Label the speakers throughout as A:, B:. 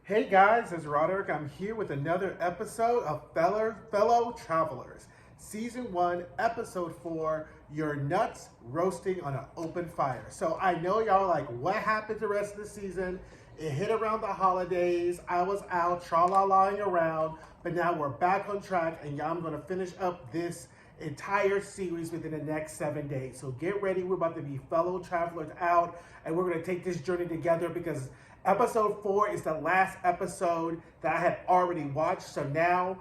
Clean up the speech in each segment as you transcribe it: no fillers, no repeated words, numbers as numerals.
A: Hey guys, it's Roderick. I'm here with another episode of Fellow Travelers, Season 1, Episode 4, Your Nuts Roasting on an Open Fire. So I know y'all are like, what happened the rest of the season? It hit around the holidays. I was out tra-la-laing around, but now we're back on track and y'all, I'm going to finish up this entire series within the next 7 days. So get ready. We're about to be fellow travelers out and we're going to take this journey together because episode 4 is the last episode that I had already watched. So now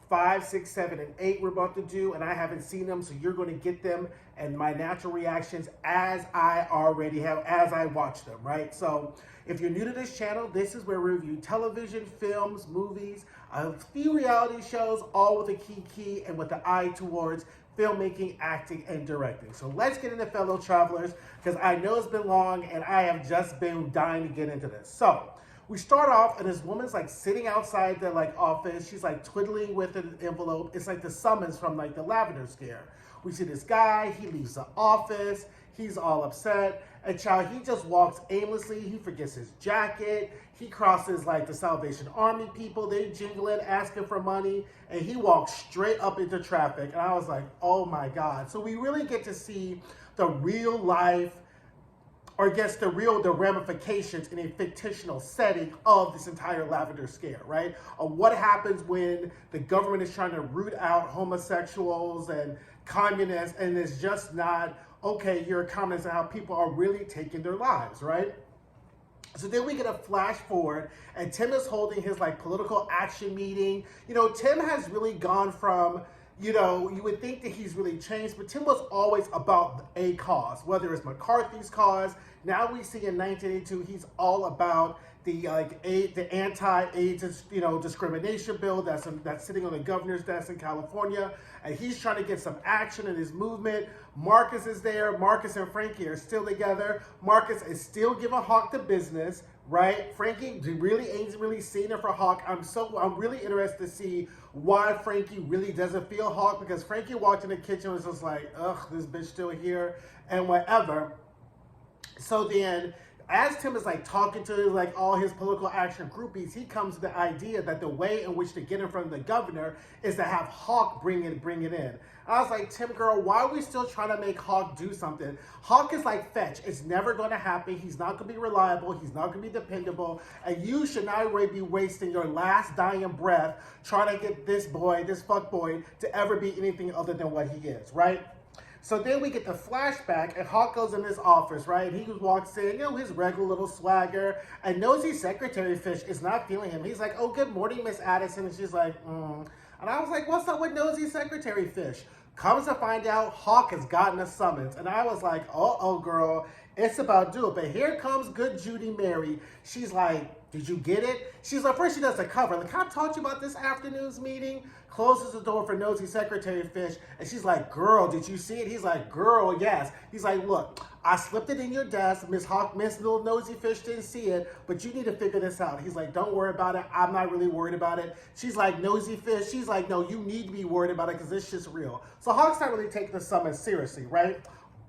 A: 5, 6, 7, and 8 we're about to do, and I haven't seen them, so you're going to get them and my natural reactions as I already have, as I watch them, right? So if you're new to this channel, this is where we review television, films, movies, a few reality shows, all with a key and with the eye towards filmmaking, acting, and directing. So let's get into Fellow Travelers, because I know it's been long and I have just been dying to get into this. So we start off and this woman's like sitting outside the like office. She's like twiddling with an envelope. It's like the summons from like the Lavender Scare. We see this guy, he leaves the office, he's all upset, and child, he just walks aimlessly, he forgets his jacket, he crosses like the Salvation Army people, they jingling, asking for money, and he walks straight up into traffic, and I was like, oh my God. So we really get to see the real life, or I guess the ramifications in a fictional setting of this entire Lavender Scare, right? Of what happens when the government is trying to root out homosexuals and communists, and it's just not, okay, you're a communist, and how people are really taking their lives, right? So then we get a flash forward, and Tim is holding his like political action meeting. You know, Tim has really gone from, you know, you would think that he's really changed, but Tim was always about a cause, whether it's McCarthy's cause. Now we see in 1982, he's all about the the anti-AIDS, you know, discrimination bill that's sitting on the governor's desk in California, and he's trying to get some action in his movement. Marcus is there. Marcus and Frankie are still together. Marcus is still giving Hawk the business, right? Frankie really ain't really seen it for Hawk. I'm really interested to see why Frankie really doesn't feel Hawk, because Frankie walked in the kitchen and was just like, ugh, this bitch still here and whatever. So then, as Tim is like talking to like all his political action groupies, he comes to the idea that the way in which to get in front of the governor is to have Hawk bring it in. I was like, Tim, girl, why are we still trying to make Hawk do something? Hawk is like Fetch. It's never going to happen. He's not going to be reliable. He's not going to be dependable. And you should not really be wasting your last dying breath trying to get this boy, this fuck boy, to ever be anything other than what he is, right? So then we get the flashback, and Hawk goes in his office, right? And he walks in, you know, his regular little swagger, and Nosy Secretary Fish is not feeling him. He's like, oh, good morning, Miss Addison. And she's like, And I was like, what's up with Nosy Secretary Fish? Comes to find out, Hawk has gotten a summons. And I was like, uh-oh, girl, it's about to do it. But here comes good Judy Mary. She's like, did you get it? She's like, first she does the cover. Like, can I talk to you about this afternoon's meeting? Closes the door for Nosy Secretary Fish. And she's like, girl, did you see it? He's like, girl, yes. He's like, look, I slipped it in your desk. Miss Little Nosy Fish didn't see it, but you need to figure this out. He's like, don't worry about it. I'm not really worried about it. She's like, Nosy Fish. She's like, no, you need to be worried about it because this shit's real. So Hawk's not really taking the summons seriously, right?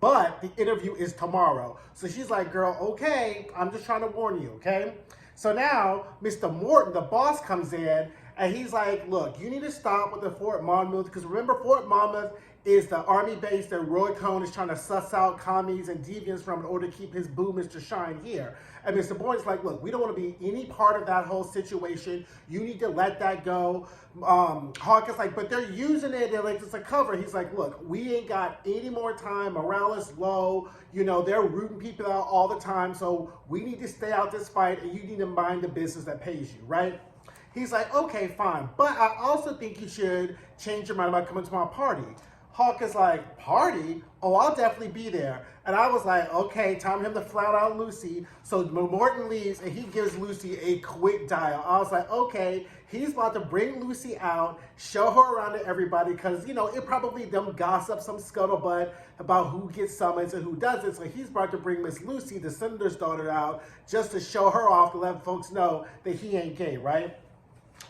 A: But the interview is tomorrow. So she's like, girl, okay, I'm just trying to warn you, okay? So now Mr. Morton, the boss, comes in, and he's like, look, you need to stop with the Fort Monmouth, because remember, Fort Monmouth is the army base that Roy Cohn is trying to suss out commies and deviants from in order to keep his boo Mr. Shine here. And Mr. Bourne's like, look, we don't want to be any part of that whole situation. You need to let that go. Hawk is like, but they're using it like it's a cover. He's like, look, we ain't got any more time. Morale is low. You know, they're rooting people out all the time. So we need to stay out this fight, and you need to mind the business that pays you, right? He's like, okay, fine. But I also think you should change your mind about coming to my party. Hawk is like, party? Oh, I'll definitely be there. And I was like, okay, time for him to flout out Lucy. So Morton leaves, and he gives Lucy a quick dial. I was like, okay, he's about to bring Lucy out, show her around to everybody, because, you know, it probably them gossip, some scuttlebutt about who gets summons and who doesn't. So he's about to bring Miss Lucy, the senator's daughter, out just to show her off, to let folks know that he ain't gay, right?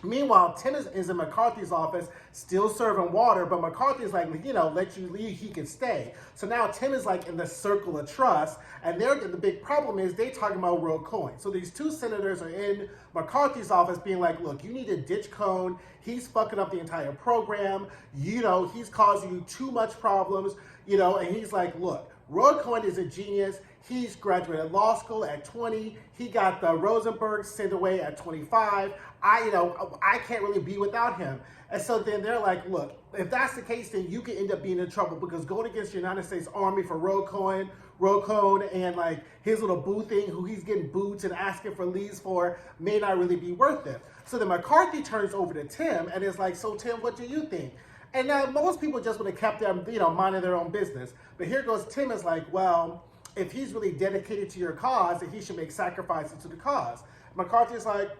A: Meanwhile, Tim is in McCarthy's office, still serving water, but McCarthy's like, let you leave, he can stay. So now Tim is like in the circle of trust, and the big problem is they talking about Roy Cohn. So these two senators are in McCarthy's office being like, look, you need to ditch Cohn. He's fucking up the entire program. He's causing you too much problems, and he's like, look, Roy Cohn is a genius. He's graduated law school at 20. He got the Rosenberg sent away at 25. I can't really be without him. And so then they're like, look, if that's the case, then you can end up being in trouble because going against the United States Army for Roy Cohn and like his little boo thing, who he's getting boots and asking for leaves for, may not really be worth it. So then McCarthy turns over to Tim and is like, so Tim, what do you think? And now most people just would have kept them, minding their own business. But here goes Tim is like, well, if he's really dedicated to your cause, then he should make sacrifices to the cause. McCarthy's like,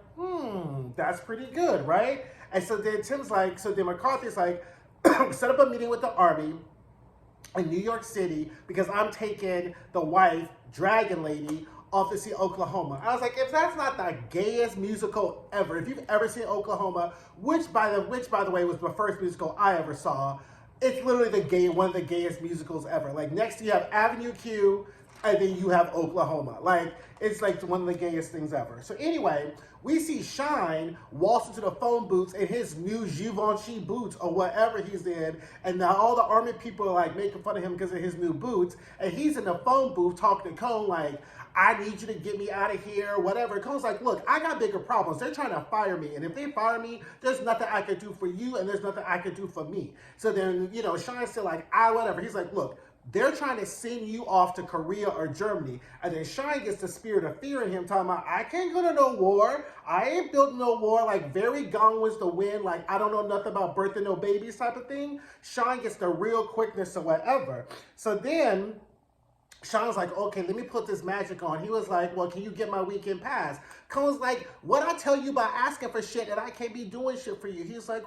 A: that's pretty good, right? And so then McCarthy's like, set up a meeting with the Army in New York City because I'm taking the wife, Dragon Lady, off to see Oklahoma. I was like, if that's not the gayest musical ever, if you've ever seen Oklahoma, which by the way was the first musical I ever saw, it's literally one of the gayest musicals ever. Like next you have Avenue Q, and then you have Oklahoma. Like, it's like one of the gayest things ever. So anyway, we see Shine waltz into the phone booths in his new Givenchy boots or whatever he's in. And now all the Army people are like making fun of him because of his new boots. And he's in the phone booth talking to Cohn like, I need you to get me out of here, whatever. Cohn's like, look, I got bigger problems. They're trying to fire me. And if they fire me, there's nothing I can do for you and there's nothing I can do for me. So then, Shine's still like, whatever. He's like, look, they're trying to send you off to Korea or Germany. And then Shine gets the spirit of fear in him, talking about, I can't go to no war. I ain't built no war. Like, very gone was the wind. Like, I don't know nothing about birthing no babies type of thing. Shine gets the real quickness or whatever. So then Sean's like, okay, let me put this magic on. He was like, well, can you get my weekend pass? Cohen's like, what I tell you about asking for shit and I can't be doing shit for you? He's like,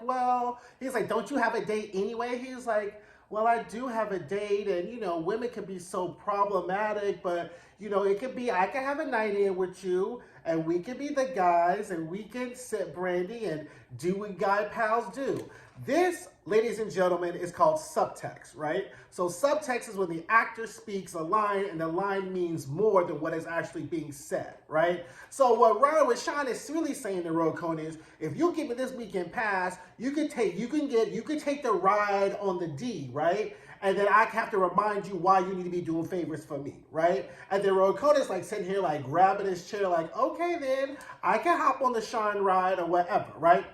A: don't you have a date anyway? He's like, well, I do have a date and, women can be so problematic, but, it could be, I can have a night in with you and we can be the guys and we can sip brandy and do what guy pals do. This, ladies and gentlemen, is called subtext, right? So subtext is when the actor speaks a line and the line means more than what is actually being said, right? So what Sean is really saying to Roy Cohn is, if you give me this weekend pass, you could take the ride on the D, right? And then I have to remind you why you need to be doing favors for me, right? And then Roy Cohn is like sitting here like grabbing his chair like, okay then, I can hop on the Shine ride or whatever, right?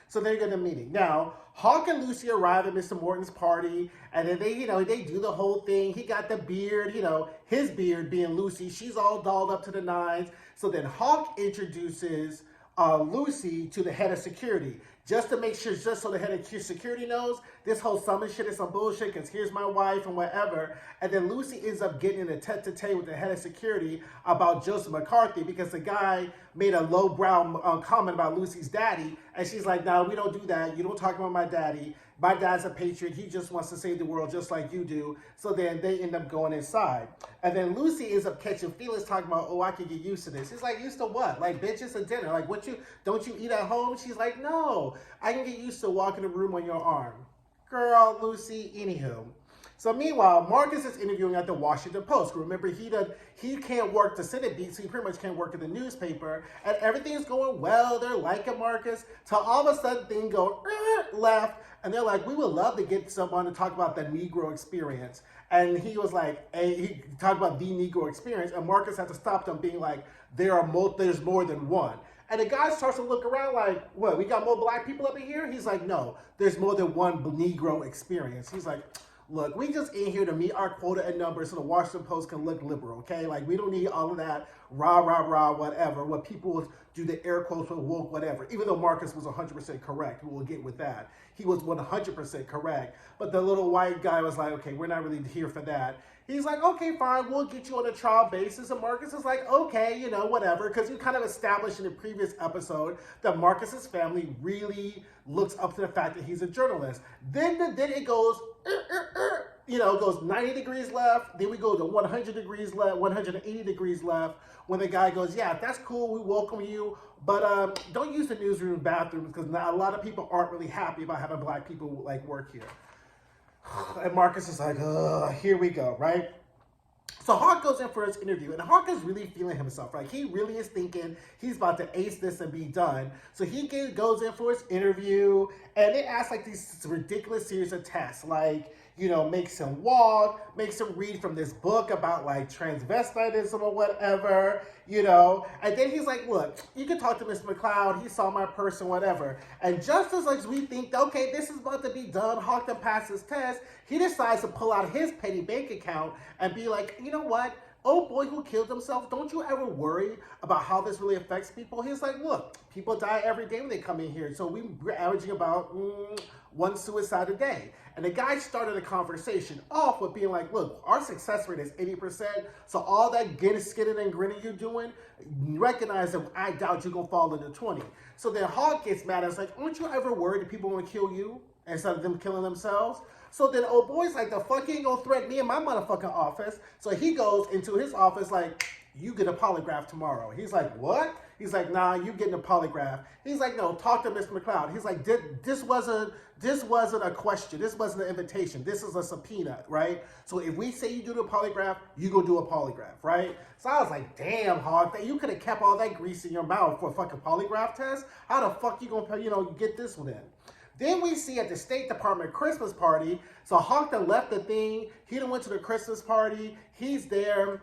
A: So they get a meeting. Now, Hawk and Lucy arrive at Mr. Morton's party, and then they do the whole thing. He got the beard, his beard being Lucy. She's all dolled up to the nines. So then Hawk introduces Lucy to the head of security. Just to make sure, just so the head of security knows, this whole summon shit is some bullshit because here's my wife and whatever. And then Lucy ends up getting in a tete-a-tete with the head of security about Joseph McCarthy because the guy made a lowbrow comment about Lucy's daddy. And she's like, no, we don't do that. You don't talk about my daddy. My dad's a patriot. He just wants to save the world just like you do. So then they end up going inside. And then Lucy ends up catching Felix talking about, I can get used to this. He's like, used to what? Like, bitch, it's a dinner. Like, don't you eat at home? She's like, no, I can get used to walking in the room on your arm. Girl, Lucy, anywho. So meanwhile, Marcus is interviewing at the Washington Post. Remember, he can't work the Senate beat, so he pretty much can't work in the newspaper. And everything's going well. They're liking Marcus. Till all of a sudden, things go left. And they're like, we would love to get someone to talk about the Negro experience. And he was like, he talked about the Negro experience. And Marcus had to stop them being like, there's more than one. And the guy starts to look around like, what, we got more black people up in here? He's like, no, there's more than one Negro experience. He's like, look, we just in here to meet our quota and numbers so the Washington Post can look liberal, okay? Like, we don't need all of that rah, whatever, what people do the air quotes with woke, whatever. Even though Marcus was 100% correct, we'll get with that. He was 100% correct. But the little white guy was like, okay, we're not really here for that. He's like, okay, fine, we'll get you on a trial basis. And Marcus is like, okay, whatever. Because we kind of established in the previous episode that Marcus's family really looks up to the fact that he's a journalist. Then it goes, goes 90 degrees left, then we go to 100 degrees left, 180 degrees left, when the guy goes, yeah, that's cool, we welcome you, but don't use the newsroom bathrooms because a lot of people aren't really happy about having black people like work here. And Marcus is like, here we go, right? So Hawk goes in for his interview, and Hawk is really feeling himself, right? He really is thinking he's about to ace this and be done. So he goes in for his interview, and they ask like these ridiculous series of tests, like, makes him walk, makes him read from this book about like transvestitism or whatever, And then he's like, look, you can talk to Mr. McLeod. He saw my person, whatever. And just as like we think, okay, this is about to be done, Hawk done passed his test, he decides to pull out his petty bank account and be like, you know what? Oh boy who killed himself, don't you ever worry about how this really affects people? He's like, look, people die every day when they come in here. So we're averaging about one suicide a day. And the guy started a conversation off with being like, look, our success rate is 80%. So all that skinning and grinning you're doing, recognize that I doubt you're going to fall into 20. So then Hawk gets mad and it's like, aren't you ever worried that people want to kill you instead of them killing themselves? So then old boy's like, the fuck you ain't gonna threaten me in my motherfucking office. So he goes into his office like, you get a polygraph tomorrow. He's like, what? He's like, nah, you getting a polygraph. He's like, no, talk to Mr. McLeod. He's like, this wasn't a question. This wasn't an invitation. This is a subpoena, right? So if we say you do the polygraph, you go do a polygraph, right? So I was like, damn, Hawk, you could have kept all that grease in your mouth for a fucking polygraph test. How the fuck you gonna, get this one in? Then we see at the State Department Christmas party, so Hawk done left the thing, he done went to the Christmas party, he's there,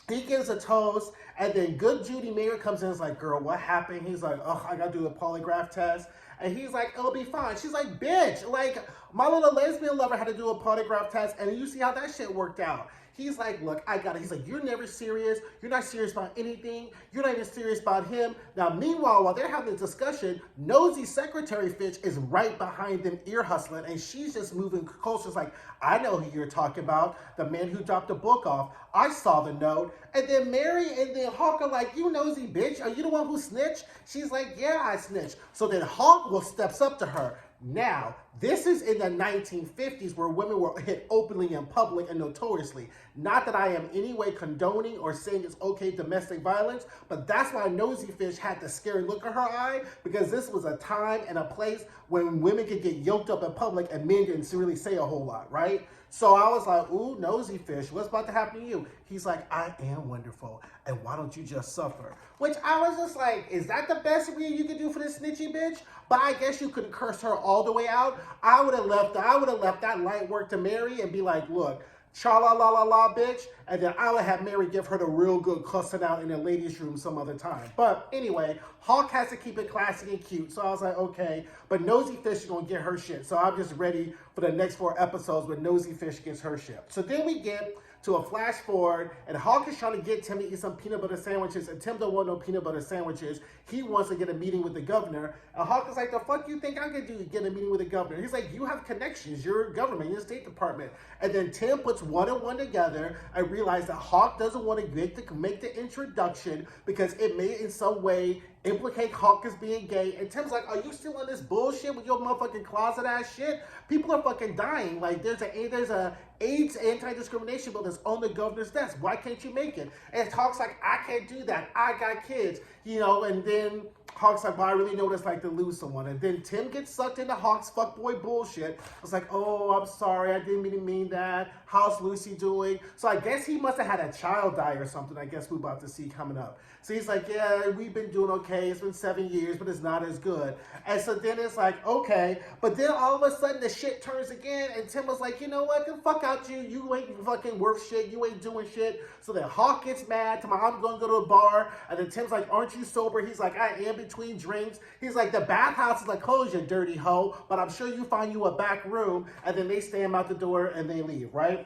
A: he gives a toast, and then good Judy Mayer comes in and is like, girl, what happened? He's like, oh, I gotta do a polygraph test. And he's like, it'll be fine. She's like, bitch, like, my little lesbian lover had to do a polygraph test, and you see how that shit worked out. He's like, look, I got it. He's like, you're never serious. You're not serious about anything. You're not even serious about him. Now, meanwhile, while they're having this discussion, nosy Secretary Fitch is right behind them ear hustling, and she's just moving closer. It's like, I know who you're talking about, the man who dropped the book off. I saw the note. And then Mary and then Hawk are like, you nosy bitch, are you the one who snitched? She's like, yeah, I snitched. So then Hawk steps up to her. Now, this is in the 1950s where women were hit openly in public and notoriously. Not that I am any way condoning or saying it's okay domestic violence, but that's why Nosy Fish had the scary look in her eye, because this was a time and a place when women could get yoked up in public and men didn't really say a whole lot, right? So I was like, ooh, Nosy Fish, what's about to happen to you? He's like, I am wonderful, and why don't you just suffer? Which I was just like, is that the best read you could do for this snitchy bitch? But I guess you couldn't curse her all the way out. I would have left that light work to Mary and be like, look, cha-la-la-la-la, bitch. And then I would have Mary give her the real good cussing out in the ladies' room some other time. But anyway, Hawk has to keep it classy and cute. So I was like, okay. But Nosy Fish is going to get her shit. So I'm just ready for the next 4 episodes where Nosy Fish gets her shit. So then we get to a flash forward, and Hawk is trying to get Tim to eat some peanut butter sandwiches, and Tim don't want no peanut butter sandwiches. He wants to get a meeting with the governor, and Hawk is like, the fuck you think I can do get a meeting with the governor? He's like, you have connections, you're government, you're State Department. And then Tim puts one and one together and realizes that Hawk doesn't want to make the introduction because it may in some way implicate Hawk as being gay. And Tim's like, are you still on this bullshit with your motherfucking closet ass shit? People are fucking dying. Like, there's a AIDS anti-discrimination bill that's on the governor's desk. Why can't you make it? And Hawk's like, I can't do that. I got kids. And then Hawk's like, well, I really know what it's like to lose someone. And then Tim gets sucked into Hawk's fuckboy bullshit. I was like, oh, I'm sorry. I didn't mean that. How's Lucy doing? So I guess he must have had a child die or something. I guess we're about to see coming up. So he's like, yeah, we've been doing okay. It's been 7 years, but it's not as good. And so then it's like, okay. But then all of a sudden the shit turns again. And Tim was like, you know what? Get the fuck out you. You ain't fucking worth shit. You ain't doing shit. So then Hawk gets mad. I'm going to go to a bar. And then Tim's like, aren't you sober? He's like, I am between drinks. He's like, the bathhouse is like, close, you dirty hoe. But I'm sure you find you a back room. And then they stand out the door and they leave, right?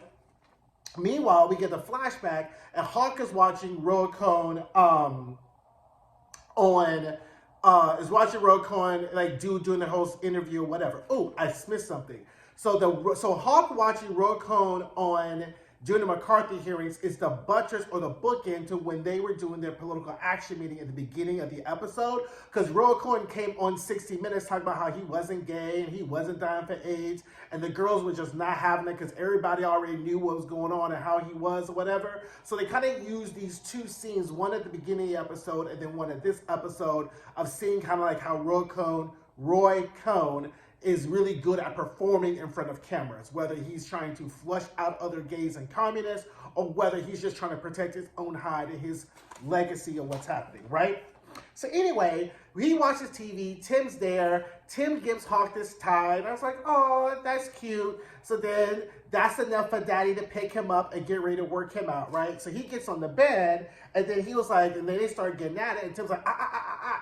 A: Meanwhile, we get the flashback, and Hawk is watching Roy Cohn like doing the whole interview or whatever. Oh, I missed something. So Hawk watching Roy Cohn on during the McCarthy hearings is the buttress or the bookend to when they were doing their political action meeting at the beginning of the episode. Because Roy Cohn came on 60 Minutes talking about how he wasn't gay and he wasn't dying for AIDS, and the girls were just not having it because everybody already knew what was going on and how he was or whatever. So they kind of used these two scenes, one at the beginning of the episode and then one at this episode, of seeing kind of like how Roy Cohn is really good at performing in front of cameras, whether he's trying to flush out other gays and communists or whether he's just trying to protect his own hide and his legacy of what's happening, right? So anyway, he watches TV, Tim's there, Tim gives Hawk this tie, and I was like, oh, that's cute. So then that's enough for Daddy to pick him up and get ready to work him out, right? So he gets on the bed, and then he was like, and then they start getting at it, and Tim's like,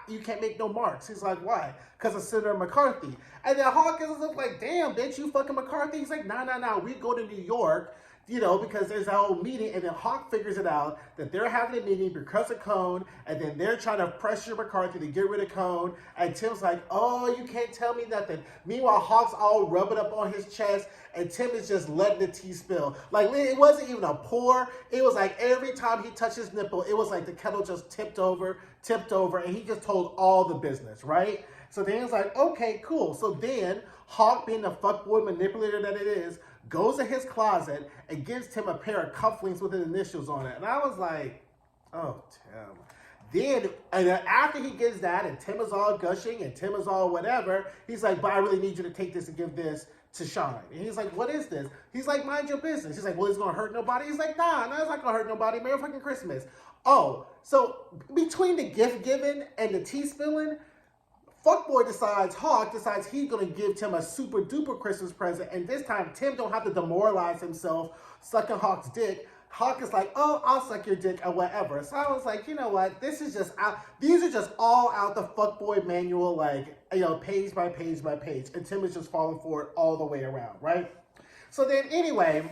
A: you can't make no marks. He's like, why? Because of Senator McCarthy. And then Hawk is like, damn, bitch, you fucking McCarthy? He's like, no, we go to New York, you know, because there's that whole meeting, and then Hawk figures it out that they're having a meeting because of Cohn, and then they're trying to pressure McCarthy to get rid of Cohn, and Tim's like, oh, you can't tell me nothing. Meanwhile, Hawk's all rubbing up on his chest, and Tim is just letting the tea spill. Like, it wasn't even a pour. It was like every time he touched his nipple, it was like the kettle just tipped over, and he just told all the business, right? So then he's like, okay, cool. So then Hawk, being the fuckboy manipulator that it is, goes to his closet and gives Tim a pair of cufflinks with his initials on it. And I was like, oh, Tim. Then after he gets that, and Tim is all gushing, and Tim is all whatever, he's like, but I really need you to take this and give this to Sean. And he's like, what is this? He's like, mind your business. He's like, well, it's going to hurt nobody? He's like, nah, it's not going to hurt nobody. Merry fucking Christmas. Oh, so between the gift giving and the tea spilling, Hawk decides he's going to give Tim a super duper Christmas present, and this time Tim don't have to demoralize himself sucking Hawk's dick. Hawk is like, oh, I'll suck your dick or whatever. So I was like, you know what? This is just out. These are just all out the fuckboy manual, like, you know, page by page by page. And Tim is just falling for it all the way around, right? So then anyway,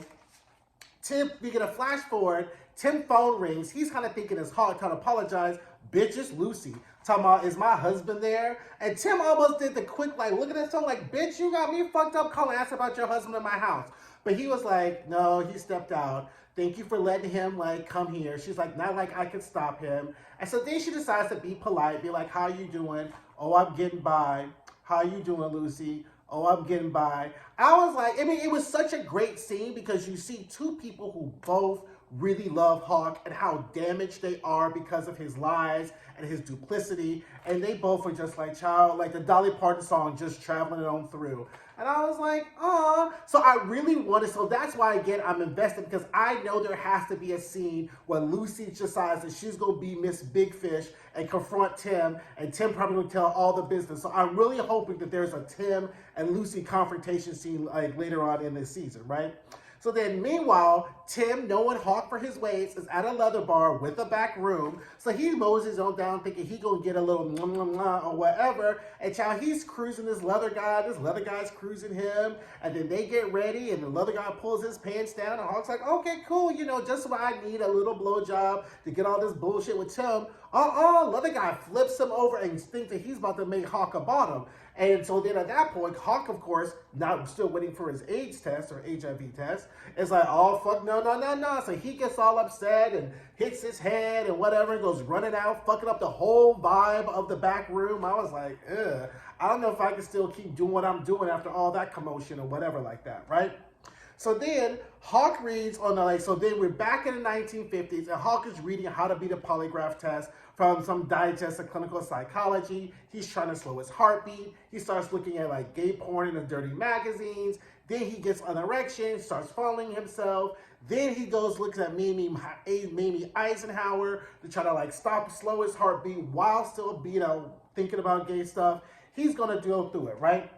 A: we get a flash forward. Tim's phone rings. He's kind of thinking it's Hawk trying to apologize. Bitch, it's Lucy. Talking about, is my husband there? And Tim almost did the quick, like, look at this phone, like, bitch, you got me fucked up calling, ask about your husband in my house. But he was like, no, he stepped out. Thank you for letting him, like, come here. She's like, not like I could stop him. And so then she decides to be polite, be like, how you doing? Oh, I'm getting by. How you doing, Lucy? Oh, I'm getting by. I was like, I mean, it was such a great scene because you see two people who both really love Hawk and how damaged they are because of his lies and his duplicity, and they both are just like, child, like the Dolly Parton song, just traveling it on through. And I was like, oh. So I really wanted, so that's why, again, I'm invested, because I know there has to be a scene where Lucy decides that she's going to be Miss Big Fish and confront Tim, and Tim probably will tell all the business. So I'm really hoping that there's a Tim and Lucy confrontation scene like later on in this season, right? So then, meanwhile, Tim, knowing Hawk for his ways, is at a leather bar with a back room. So he moses on down thinking he gonna get a little or whatever. And child, he's cruising this leather guy. This leather guy's cruising him. And then they get ready, and the leather guy pulls his pants down. And Hawk's like, okay, cool. You know, just what I need, a little blowjob to get all this bullshit with Tim. Leather guy flips him over and thinks that he's about to make Hawk a bottom. And so then at that point, Hawk, of course, now still waiting for his AIDS test or HIV test, is like, oh, fuck, no. So he gets all upset and hits his head and whatever, and goes running out, fucking up the whole vibe of the back room. I was like, ugh. I don't know if I can still keep doing what I'm doing after all that commotion or whatever like that, right? So then Hawk reads on the, so then we're back in the 1950s, and Hawk is reading how to beat a polygraph test from some digest of clinical psychology. He's trying to slow his heartbeat. He starts looking at like gay porn in the dirty magazines. Then he gets an erection, starts following himself. Then he goes, looks at Mamie Eisenhower to try to like slow his heartbeat while still, thinking about gay stuff. He's gonna go through it, right?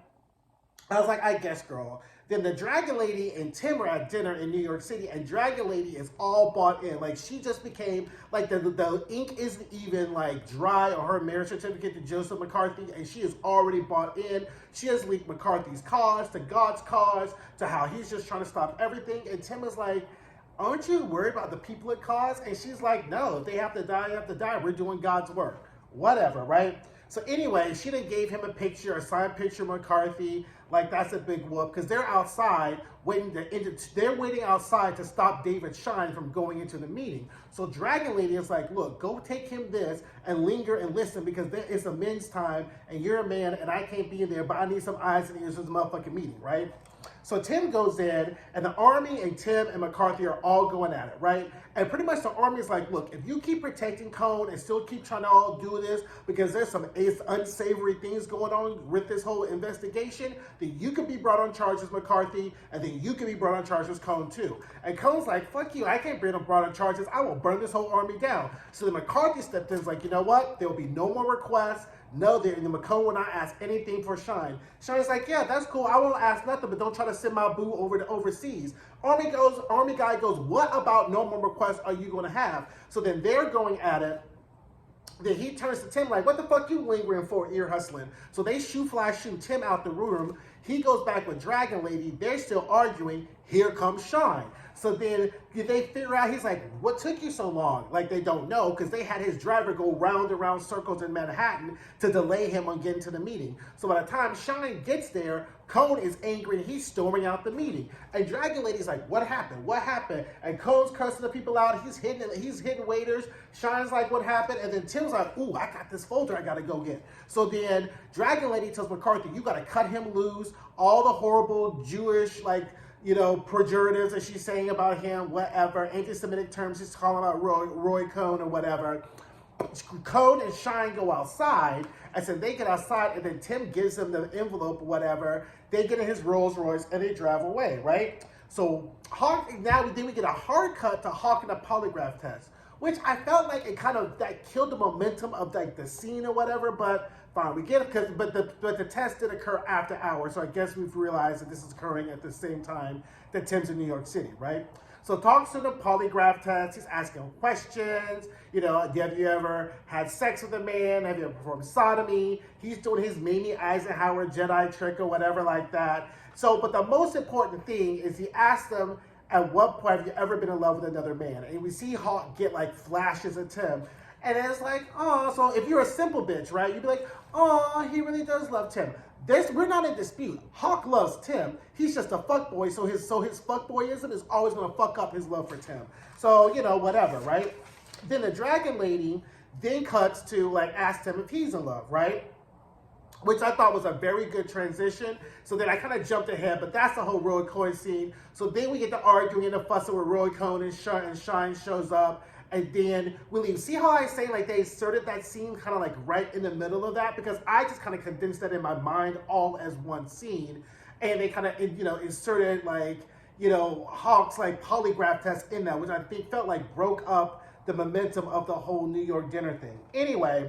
A: I was like, I guess, girl. Then the Dragon Lady and Tim are at dinner in New York City, and Dragon Lady is all bought in. Like, she just became, like, the ink isn't even, like, dry on her marriage certificate to Joseph McCarthy, and she is already bought in. She has leaked McCarthy's cause to God's cause to how he's just trying to stop everything. And Tim is like, aren't you worried about the people it caused? And she's like, no, if they have to die, they have to die. We're doing God's work. Whatever, right? So anyway, she then gave him a picture, a signed picture of McCarthy. Like that's a big whoop because they're outside waiting they're waiting outside to stop David Shine from going into the meeting. So Dragon Lady is like, look, go take him this and linger and listen because it's a men's time and you're a man and I can't be in there, but I need some eyes and ears for this motherfucking meeting, right? So Tim goes in, and the Army and Tim and McCarthy are all going at it, right? And pretty much the Army is like, look, if you keep protecting Cohn and still keep trying to all do this because there's some unsavory things going on with this whole investigation, then you could be brought on charges, McCarthy, and then you could be brought on charges, Cohn, too. And Cohn's like, fuck you, I can't be brought on charges. I will burn this whole army down. So then McCarthy stepped in and is like, you know what? There will be no more requests. No, the McCone will not ask anything for Shine. Shine's like, yeah, that's cool. I won't ask nothing, but don't try to send my boo over to overseas. Army guy goes, what about no more requests are you going to have? So then they're going at it. Then he turns to Tim like, what the fuck you lingering for, ear hustling? So they shoot Tim out the room. He goes back with Dragon Lady. They're still arguing. Here comes Shine. So then they figure out, he's like, what took you so long? Like they don't know because they had his driver go round and round circles in Manhattan to delay him on getting to the meeting. So by the time Shine gets there, Cohn is angry and he's storming out the meeting. And Dragon Lady's like, what happened? What happened? And Cohn's cursing the people out. He's hitting waiters. Shine's like, what happened? And then Tim's like, ooh, I got this folder I got to go get. So then Dragon Lady tells McCarthy, you got to cut him loose. All the horrible Jewish, like, pejoratives that she's saying about him, whatever, anti-Semitic terms she's calling out Roy Cohn or whatever. Cohn and Shine go outside, and so they get outside, and then Tim gives them the envelope or whatever. They get in his Rolls Royce, and they drive away, right? So then we get a hard cut to Hawk and a polygraph test, which I felt like it kind of that killed the momentum of like the scene or whatever, but fine, we get it but the test did occur after hours, so I guess we've realized that this is occurring at the same time that Tim's in New York City, right? So talks to the polygraph test, he's asking questions, have you ever had sex with a man? Have you ever performed sodomy? He's doing his Mamie Eisenhower Jedi trick or whatever like that. So, but the most important thing is he asked them, at what point have you ever been in love with another man? And we see Hawk get like flashes of Tim. And it's like, oh, so if you're a simple bitch, right? You'd be like, oh, he really does love Tim. We're not in dispute. Hawk loves Tim. He's just a fuckboy, so his fuckboyism is always going to fuck up his love for Tim. So, whatever, right? Then the Dragon Lady then cuts to, like, ask Tim if he's in love, right? Which I thought was a very good transition. So then I kind of jumped ahead, but that's the whole Roy Cohn scene. So then we get to arguing and fussing with Roy Cohn and Shine shows up. And then we leave. See how I say like they inserted that scene kind of like right in the middle of that? Because I just kind of condensed that in my mind all as one scene. And they kind of, inserted like, Hawk's like polygraph test in that, which I think felt like broke up the momentum of the whole New York dinner thing. Anyway,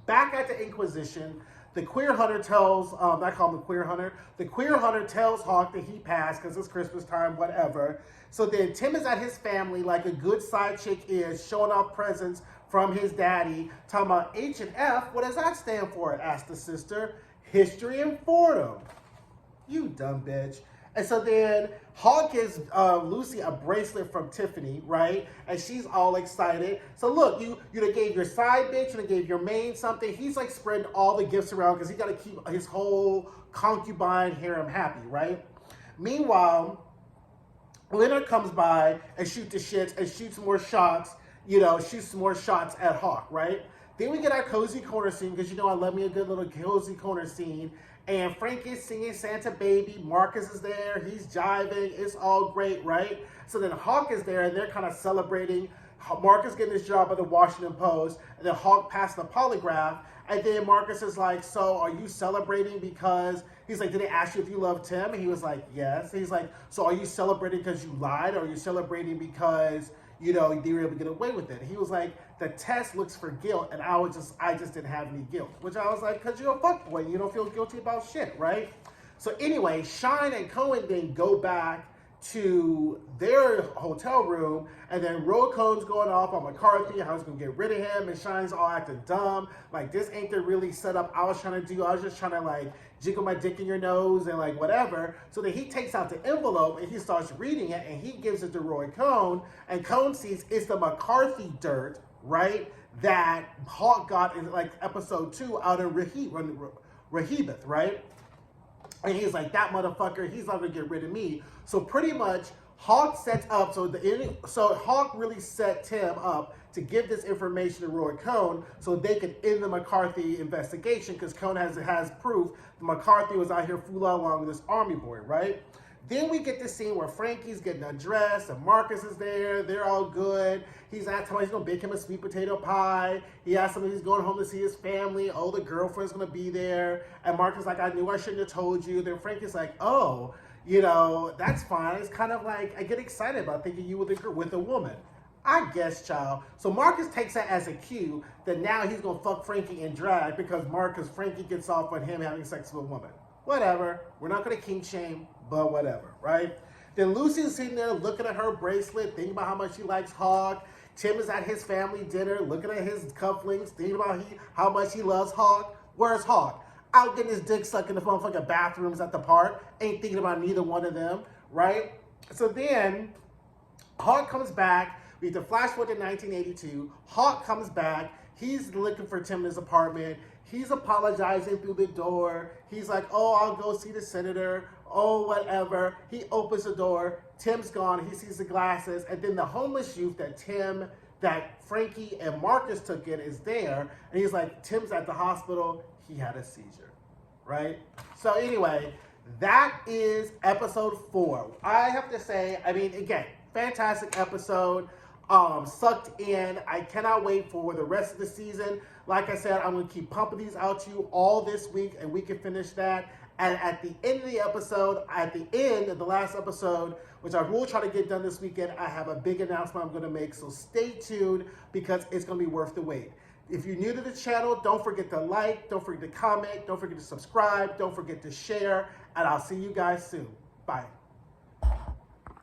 A: back at the Inquisition, the queer hunter tells, I call him the queer hunter. The queer hunter tells Hawk that he passed because it's Christmas time, whatever. So then Tim is at his family like a good side chick is, showing off presents from his daddy, talking about H and F. What does that stand for? Asked the sister. History and Fordham. You dumb bitch. And so then Hawk gives Lucy a bracelet from Tiffany, right? And she's all excited. So look, you gave your side bitch, you gave your main something. He's like spreading all the gifts around because he got to keep his whole concubine harem happy, right? Meanwhile, Leonard comes by and shoots the shits and shoots more shots, shoots some more shots at Hawk, right? Then we get our cozy corner scene because I love me a good little cozy corner scene. And Frank is singing Santa Baby. Marcus is there. He's jiving. It's all great, right? So then Hawk is there and they're kind of celebrating. Marcus getting his job at the Washington Post. And then Hawk passed the polygraph. And then Marcus is like, so are you celebrating because, he's like, did they ask you if you love Tim? And he was like, yes. He's like, so are you celebrating because you lied? Or are you celebrating because, they were able to get away with it? And he was like, the test looks for guilt. And I just didn't have any guilt. Which I was like, because you're a fuckboy. You don't feel guilty about shit, right? So anyway, Shine and Cohen then go back to their hotel room, and then Roy Cohn's going off on McCarthy, how he's going to get rid of him, and Shine's all acting dumb. Like, this ain't the really setup I was trying to do. I was just trying to, like, jiggle my dick in your nose and, like, whatever. So then he takes out the envelope, and he starts reading it, and he gives it to Roy Cohn, and Cohn sees it's the McCarthy dirt, right, that Hawk got in like episode 2 out of Rehoboth, right? And he's like, that motherfucker, he's not gonna get rid of me. So pretty much Hawk sets up, so Hawk really set Tim up to give this information to Roy Cohn so they could end the McCarthy investigation, because Cohn has proof that McCarthy was out here fooling along with this army boy, right? Then we get this scene where Frankie's getting undressed and Marcus is there. They're all good. He's asking he's going to bake him a sweet potato pie. He asks him if he's going home to see his family. Oh, the girlfriend's going to be there. And Marcus is like, I knew I shouldn't have told you. Then Frankie's like, oh, that's fine. It's kind of like, I get excited about thinking you with a woman. I guess, child. So Marcus takes that as a cue that now he's going to fuck Frankie in drag because Frankie gets off on him having sex with a woman. Whatever. We're not going to kink shame, but whatever, right? Then Lucy's sitting there looking at her bracelet, thinking about how much she likes Hawk. Tim is at his family dinner, looking at his cufflinks, thinking about how much he loves Hawk. Where's Hawk? Out getting his dick sucked in the motherfucking bathrooms at the park. Ain't thinking about neither one of them, right? So then Hawk comes back. We have to flash forward to 1982. Hawk comes back. He's looking for Tim in his apartment. He's apologizing through the door. He's like, oh, I'll go see the senator. Oh, whatever. He opens the door. Tim's gone. He sees the glasses. And then the homeless youth that Frankie and Marcus took in is there. And he's like, Tim's at the hospital. He had a seizure, right? So anyway, that is episode 4. I have to say, I mean, again, fantastic episode. Sucked in. I cannot wait for the rest of the season. Like I said, I'm going to keep pumping these out to you all this week, and we can finish that. And at the end of the episode, at the end of the last episode, which I will try to get done this weekend, I have a big announcement I'm going to make. So stay tuned because it's going to be worth the wait. If you're new to the channel, don't forget to like, don't forget to comment, don't forget to subscribe, don't forget to share, and I'll see you guys soon. Bye.